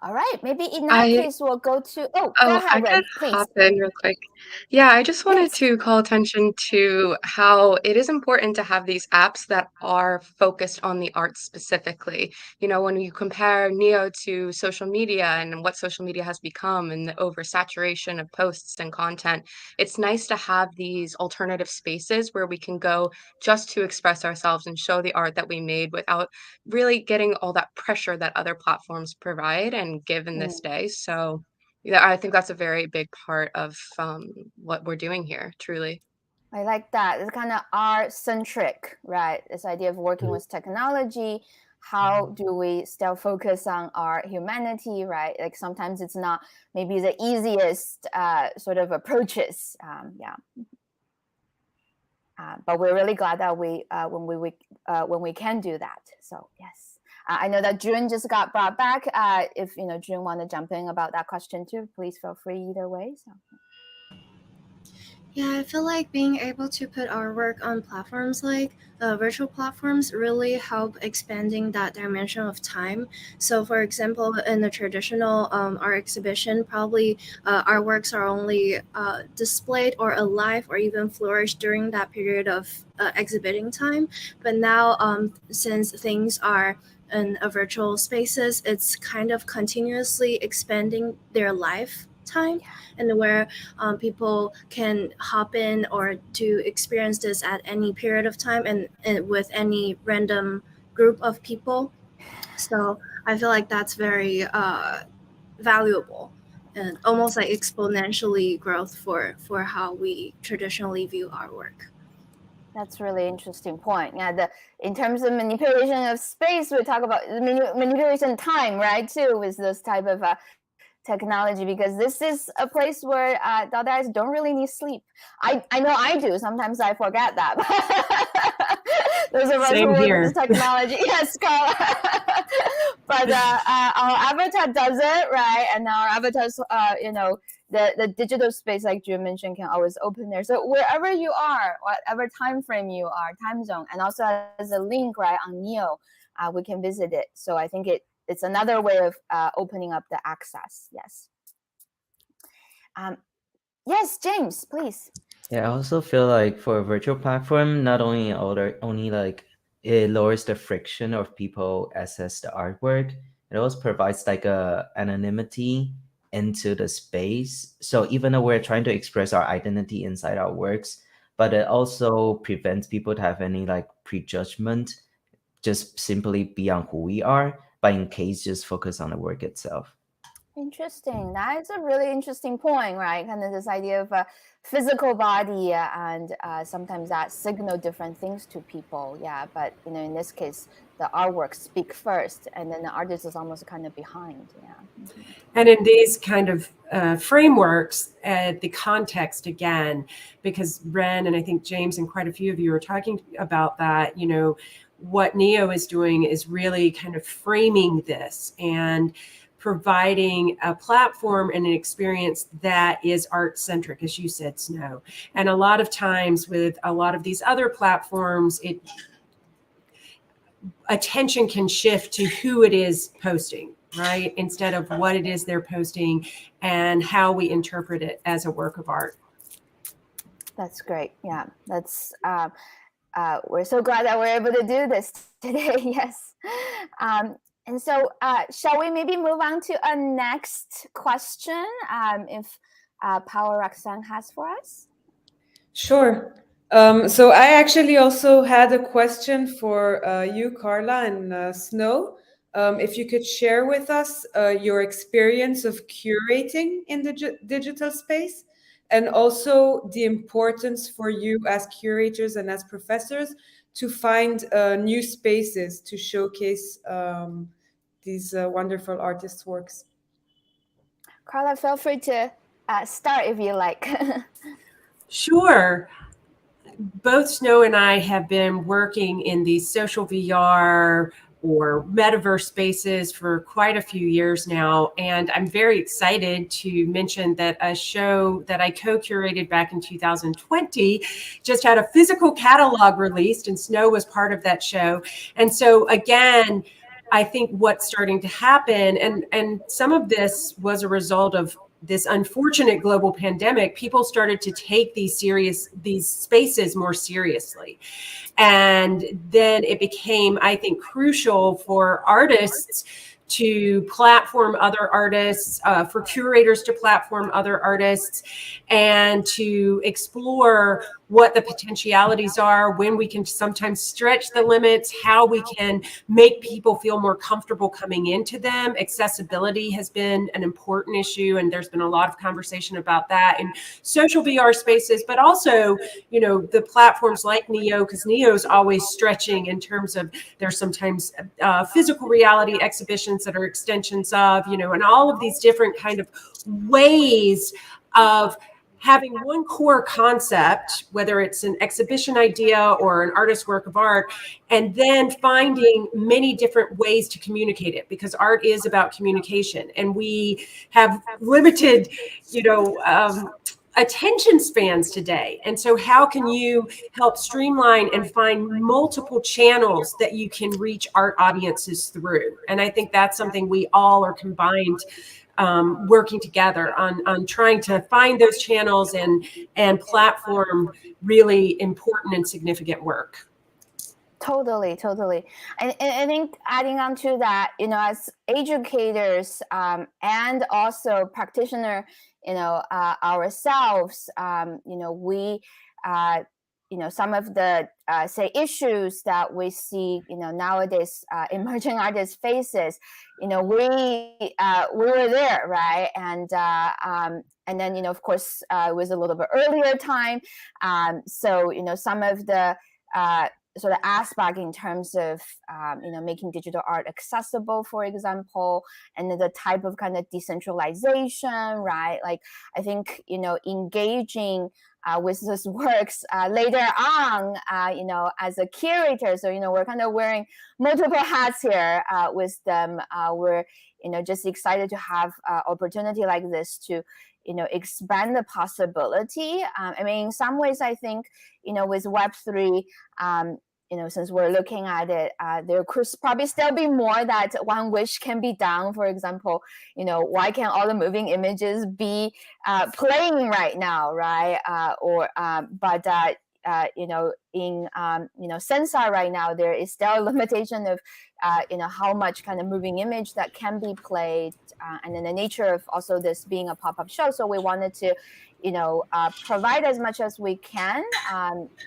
All right, maybe in that case we'll go to. Go ahead, I Ren, could please. hop in real quick. Yeah, I just wanted to call attention to how it is important to have these apps that are focused on the art specifically. When you compare NIIO to social media and what social media has become and the oversaturation of posts and content, it's nice to have these alternative spaces where we can go just to express ourselves and show the art that we made without really getting all that pressure that other platforms provide and give in this day. So yeah, I think that's a very big part of what we're doing here, truly. I like that. It's kind of art-centric, right? This idea of working with technology. How do we still focus on our humanity, right? Like sometimes it's not maybe the easiest sort of approaches. Yeah. But we're really glad that when we can do that. So yes. I know that June just got brought back. If June want to jump in about that question too, please feel free either way. So. Yeah, I feel like being able to put our work on platforms like virtual platforms really help expanding that dimension of time. So for example, in a traditional art exhibition, probably our works are only displayed or alive or even flourish during that period of exhibiting time. But now, since things are in virtual spaces, it's kind of continuously expanding their life time, and where people can hop in or to experience this at any period of time and with any random group of people. So I feel like that's very valuable and almost like exponentially growth for how we traditionally view our work. That's really interesting point. Yeah, in terms of manipulation of space, we talk about manipulation of time, right? Too, with this type of technology, because this is a place where Dadaist don't really need sleep. I know I do. Sometimes I forget that. Those of us who Same work here. with technology, yes, Carla. But our avatar does it, right? And our avatars, the digital space, like June mentioned, can always open there. So wherever you are, whatever time frame you are, time zone, and also as a link, right, on NIIO, we can visit it. So I think it's another way of opening up the access. Yes. Yes, James, please. Yeah, I also feel like for a virtual platform, not only like it lowers the friction of people access the artwork, it also provides like a anonymity into the space. So even though we're trying to express our identity inside our works, but it also prevents people to have any like prejudgment, just simply beyond who we are, but in case just focus on the work itself. Interesting. That is a really interesting point, right? Kind of this idea of a physical body and sometimes that signal different things to people. Yeah, but in this case, the artwork speak first, and then the artist is almost kind of behind. Yeah. And in these kind of frameworks, the context again, because Ren and I think James and quite a few of you are talking about that, what NIIO is doing is really kind of framing this and providing a platform and an experience that is art-centric, as you said, Snow. And a lot of times with a lot of these other platforms, attention can shift to who it is posting, right? Instead of what it is they're posting and how we interpret it as a work of art. That's great. Yeah, that's we're so glad that we're able to do this today. Yes. And so shall we maybe move on to a next question if Power Roxanne has for us? Sure. So I actually also had a question for you, Carla and Snow. If you could share with us your experience of curating in the digital space, and also the importance for you as curators and as professors to find new spaces to showcase these wonderful artists' works. Carla, feel free to start if you like. Sure. Both Snow and I have been working in these social VR or metaverse spaces for quite a few years now. And I'm very excited to mention that a show that I co-curated back in 2020 just had a physical catalog released, and Snow was part of that show. And so again, I think what's starting to happen, and some of this was a result of this unfortunate global pandemic, people started to take these spaces more seriously. And then it became, I think, crucial for artists to platform other artists, for curators to platform other artists, and to explore what the potentialities are, when we can sometimes stretch the limits, how we can make people feel more comfortable coming into them. Accessibility has been an important issue, and there's been a lot of conversation about that in social VR spaces, but also, the platforms like NIIO, because NIIO is always stretching in terms of there's sometimes physical reality exhibitions that are extensions of, and all of these different kind of ways of having one core concept, whether it's an exhibition idea or an artist's work of art, and then finding many different ways to communicate it, because art is about communication. And we have limited, attention spans today. And so how can you help streamline and find multiple channels that you can reach art audiences through? And I think that's something we all are combined working together on trying to find those channels and platform really important and significant work. Totally. And I think adding on to that, as educators and also practitioner ourselves, we some of the say issues that we see nowadays emerging artists faces, we were there, right? And then of course it was a little bit earlier time, so some of the sort of aspect in terms of making digital art accessible, for example, and the type of kind of decentralization, right? Like I think engaging with these works later on, as a curator. So we're kind of wearing multiple hats here with them. We're just excited to have opportunity like this to expand the possibility. I mean, in some ways, I think with Web3. Since we're looking at it, there could probably still be more that one wish can be done. For example, why can't all the moving images be playing right now, right? In Sansar right now, there is still a limitation of how much kind of moving image that can be played, and then the nature of also this being a pop-up show. So we wanted to provide as much as we can,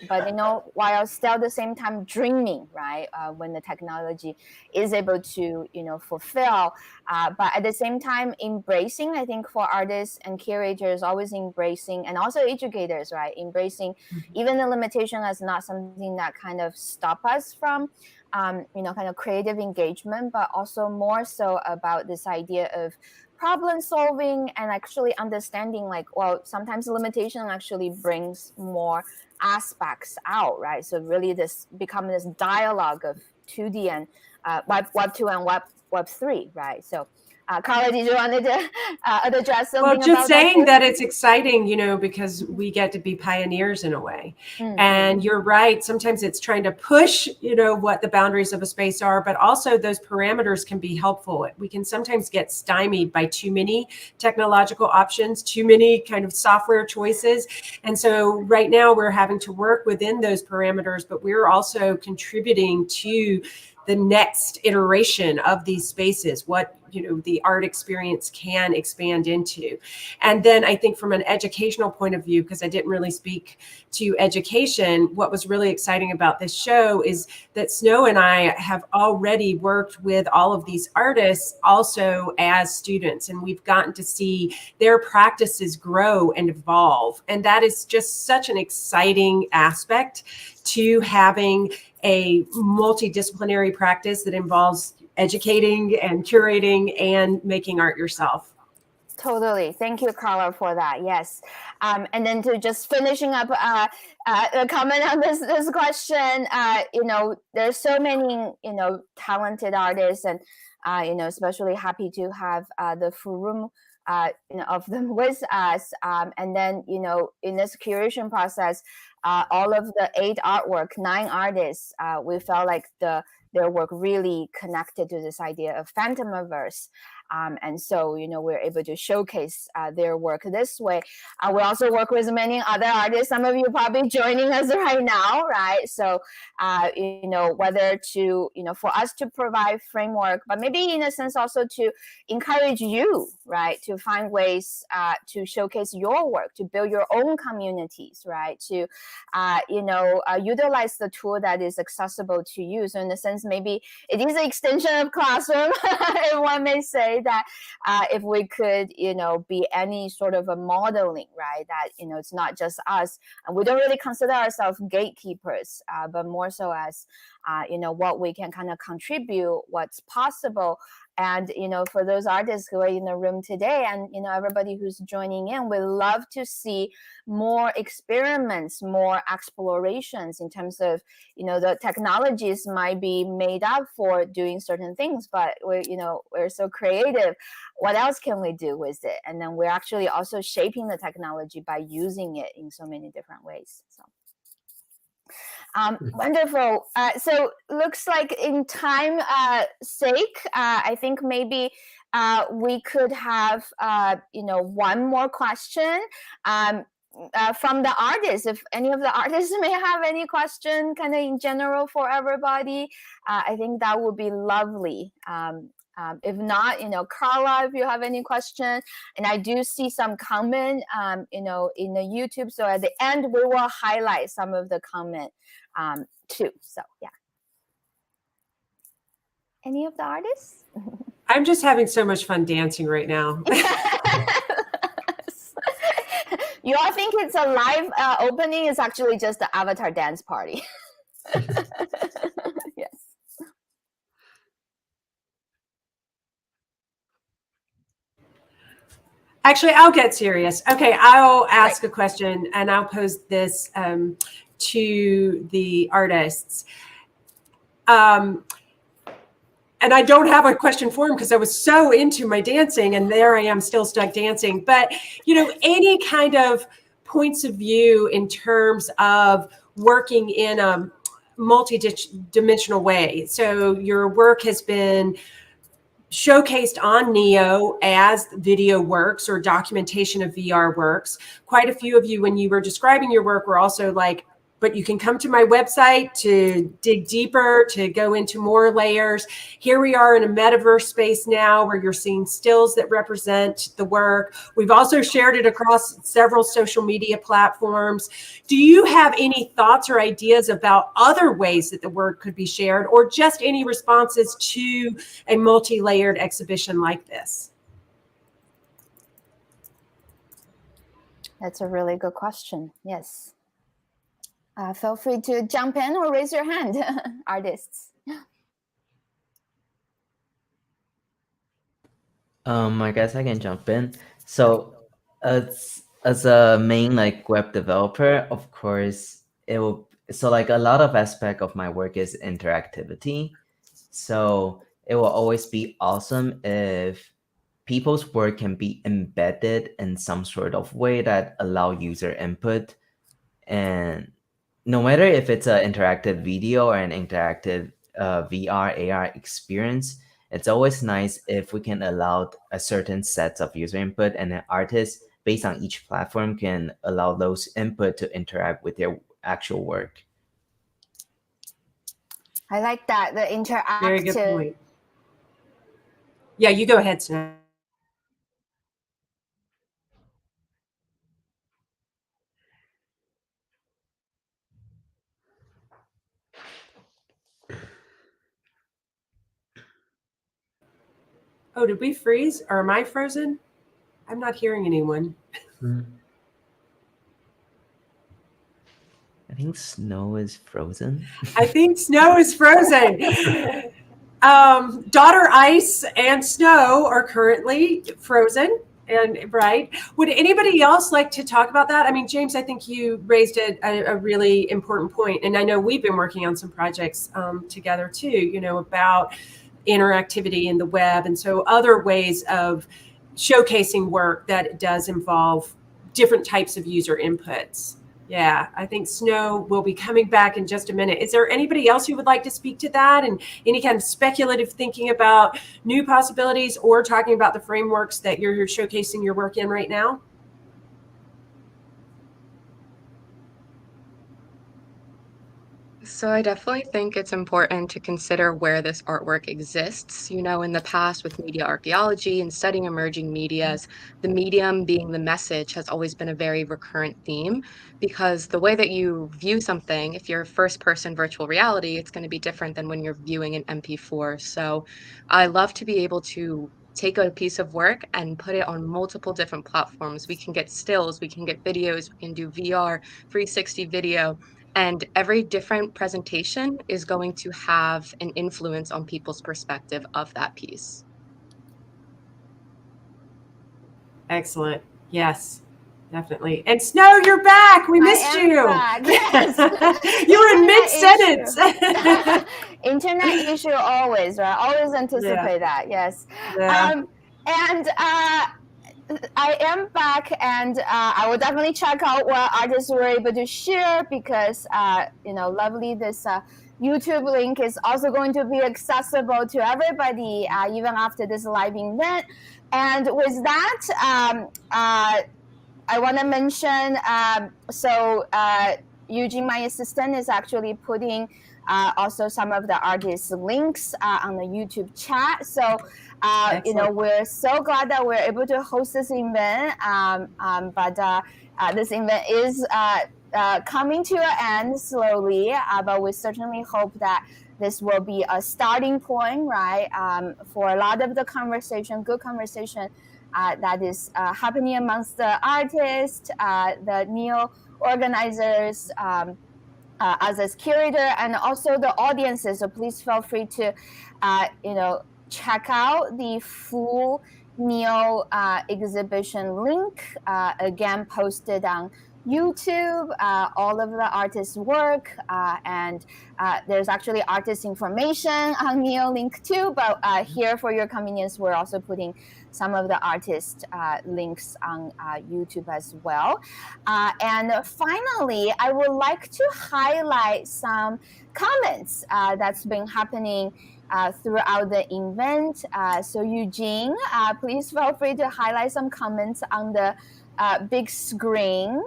but while still at the same time dreaming, right? When the technology is able to fulfill, but at the same time embracing. I think for artists and curators, always embracing, and also educators, right? Embracing even the limitation as not something that kind of stop us from kind of creative engagement, but also more so about this idea of problem solving and actually understanding, like, well, sometimes limitation actually brings more aspects out, right? So really this becoming this dialogue of 2D and Web 2 and Web 3, right? So Carla, did you want to address something? Well, just saying that it's exciting, because we get to be pioneers in a way. Mm-hmm. And you're right. Sometimes it's trying to push, what the boundaries of a space are, but also those parameters can be helpful. We can sometimes get stymied by too many technological options, too many kind of software choices. And so right now we're having to work within those parameters, but we're also contributing to the next iteration of these spaces, what the art experience can expand into. And then I think from an educational point of view, because I didn't really speak to education, what was really exciting about this show is that Snow and I have already worked with all of these artists also as students, and we've gotten to see their practices grow and evolve. And that is just such an exciting aspect to having a multidisciplinary practice that involves educating and curating and making art yourself. Totally. Thank you, Carla, for that. Yes. And then to just finishing up a comment on this question, there's so many, talented artists, and, especially happy to have the full room of them with us. And then, in this curation process, all of the 9 artists, we felt like their work really connected to this idea of Phantasmaverse. And so, we're able to showcase their work this way. We also work with many other artists. Some of you probably joining us right now, right? So, whether to, for us to provide framework, but maybe in a sense also to encourage you, right? To find ways to showcase your work, to build your own communities, right? To, utilize the tool that is accessible to you. So in a sense, maybe it is an extension of classroom, if one may say that, if we could, be any sort of a modeling, right? That, it's not just us, and we don't really consider ourselves gatekeepers, but more so as, what we can kind of contribute, what's possible. And, for those artists who are in the room today, and, everybody who's joining in, we love to see more experiments, more explorations in terms of, the technologies might be made up for doing certain things, but we're so creative. What else can we do with it? And then we're actually also shaping the technology by using it in so many different ways. So. Wonderful. So looks like in time sake, I think maybe we could have, one more question from the artists. If any of the artists may have any question kind of in general for everybody, I think that would be lovely. If not, Carla, if you have any question, and I do see some comment, in the YouTube. So at the end, we will highlight some of the comment too. So yeah. Any of the artists? I'm just having so much fun dancing right now. You all think it's a live opening? It's actually just the avatar dance party. Yes. Actually, I'll get serious. Okay, I'll ask a question and I'll pose this to the artists. And I don't have a question for him because I was so into my dancing, and there I am still stuck dancing. But, any kind of points of view in terms of working in a multi-dimensional way. So your work has been showcased on NIIO as video works or documentation of VR works. Quite a few of you, when you were describing your work, were also like, but you can come to my website to dig deeper, to go into more layers. Here we are in a metaverse space now where you're seeing stills that represent the work. We've also shared it across several social media platforms. Do you have any thoughts or ideas about other ways that the work could be shared, or just any responses to a multi-layered exhibition like this? That's a really good question. Yes. Feel free to jump in or raise your hand, artists. I guess I can jump in. So as a main web developer, of course, a lot of aspect of my work is interactivity. So it will always be awesome if people's work can be embedded in some sort of way that allow user input. And no matter if it's an interactive video or an interactive VR, AR experience, it's always nice if we can allow a certain set of user input, and an artist, based on each platform, can allow those input to interact with their actual work. I like that, the interactive. Very good point. Yeah, you go ahead, Snow. Oh, did we freeze, or am I frozen? I'm not hearing anyone. I think Snow is frozen. I think Snow is frozen. Daughter Ice and Snow are currently frozen. And right. Would anybody else like to talk about that? I mean, James, I think you raised a really important point. And I know we've been working on some projects together too, about interactivity in the web. And so other ways of showcasing work that does involve different types of user inputs. Yeah, I think Snow will be coming back in just a minute. Is there anybody else who would like to speak to that, and any kind of speculative thinking about new possibilities, or talking about the frameworks that you're showcasing your work in right now? So I definitely think it's important to consider where this artwork exists. In the past with media archaeology and studying emerging medias, the medium being the message has always been a very recurrent theme, because the way that you view something, if you're first person virtual reality, it's going to be different than when you're viewing an MP4. So I love to be able to take a piece of work and put it on multiple different platforms. We can get stills, we can get videos, we can do VR, 360 video. And every different presentation is going to have an influence on people's perspective of that piece. Excellent. Yes, definitely. And Snow, you're back. We missed you. Back. Yes. You were in mid-sentence. Internet issue always, right? Always anticipate that. Yes. Yeah. And I am back, and I will definitely check out what artists were able to share, because lovely, this YouTube link is also going to be accessible to everybody even after this live event. And with that, I want to mention, Eugene, my assistant, is actually putting also some of the artists' links on the YouTube chat. So, you know, we're so glad that we're able to host this event. But this event is coming to an end slowly, but we certainly hope that this will be a starting point, right, for a lot of the conversation, good conversation that is happening amongst the artists, the NIIO organizers, us as curator, and also the audiences. So please feel free to, you know, check out the full NIIO exhibition link, again posted on YouTube, all of the artists' work, and there's actually artist information on NIIO link too, but here for your convenience, we're also putting some of the artist links on YouTube as well. And finally, I would like to highlight some comments that's been happening throughout the event. So Eugene, please feel free to highlight some comments on the big screen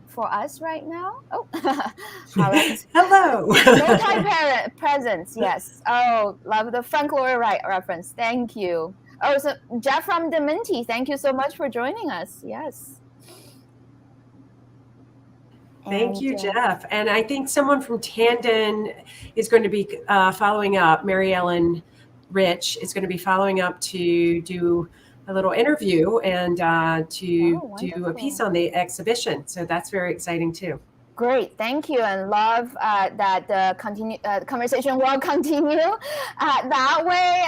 for us right now. Oh, hello. Multi-parent presence, yes. Oh, love the Frank Lloyd Wright reference. Thank you. Oh, so Jeff from Dementi, thank you so much for joining us. Yes. Thank you, Jeff. And I think someone from Tandon is going to be following up. Mary Ellen Rich is going to be following up to do a little interview and to do a piece on the exhibition. So that's very exciting too. Great, thank you, and love that the conversation will continue that way.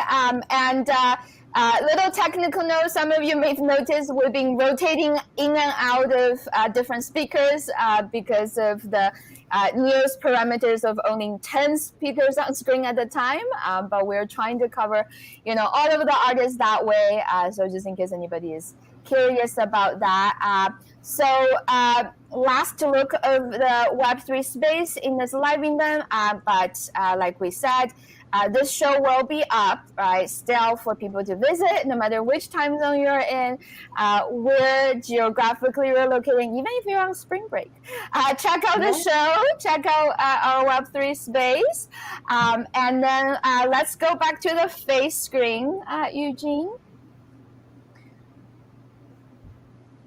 Little technical note, some of you may have noticed we've been rotating in and out of different speakers because of the NIIO's parameters of only 10 speakers on screen at a time, but we're trying to cover, you know, all of the artists that way, so just in case anybody is curious about that. So last look of the Web3 space in this live event, but like we said, this show will be up, right, still for people to visit, no matter which time zone you're in. We're geographically relocating, even if you're on spring break. Check out the show, check out our Web3 space. And then let's go back to the face screen, Eugene.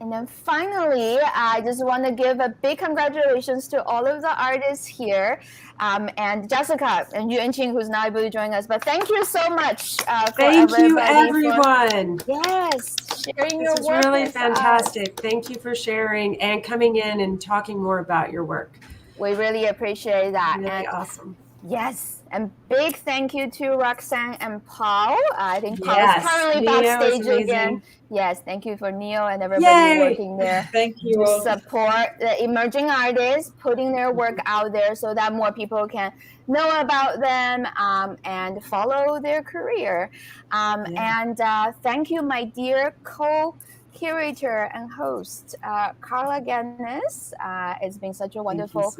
And then finally, I just want to give a big congratulations to all of the artists here, and Jessica and Yuanqing, who's not able to join us. But thank you so much for thank you, everyone. Sharing your work. This was really fantastic. Thank you for sharing and coming in and talking more about your work. We really appreciate that. Really awesome. Yes, and big thank you to Roxanne and Paul. I think Paul is currently backstage again. Yes, thank you for NIIO and everybody working there. Thank you to support the emerging artists, putting their work out there so that more people can know about them and follow their career. And thank you, my dear co-curator and host, Carla Gannis. It's been such a wonderful,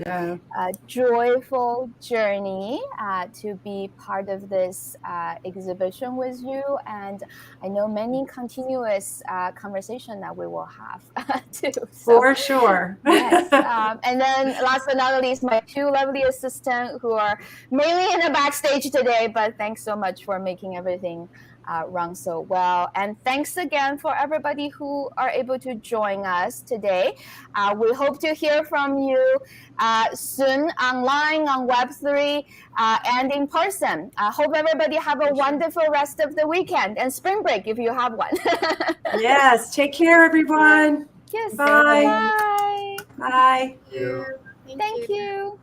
joyful journey to be part of this exhibition with you. And I know many continuous conversation that we will have too. So, for sure. Yes. And then last but not least, my two lovely assistants who are mainly in the backstage today, but thanks so much for making everything run so well. And thanks again for everybody who are able to join us today. We hope to hear from you soon online on Web3 and in person. I hope everybody have a wonderful rest of the weekend and spring break if you have one. Yes, take care, everyone. Yes. Bye. Bye. Bye. Thank you.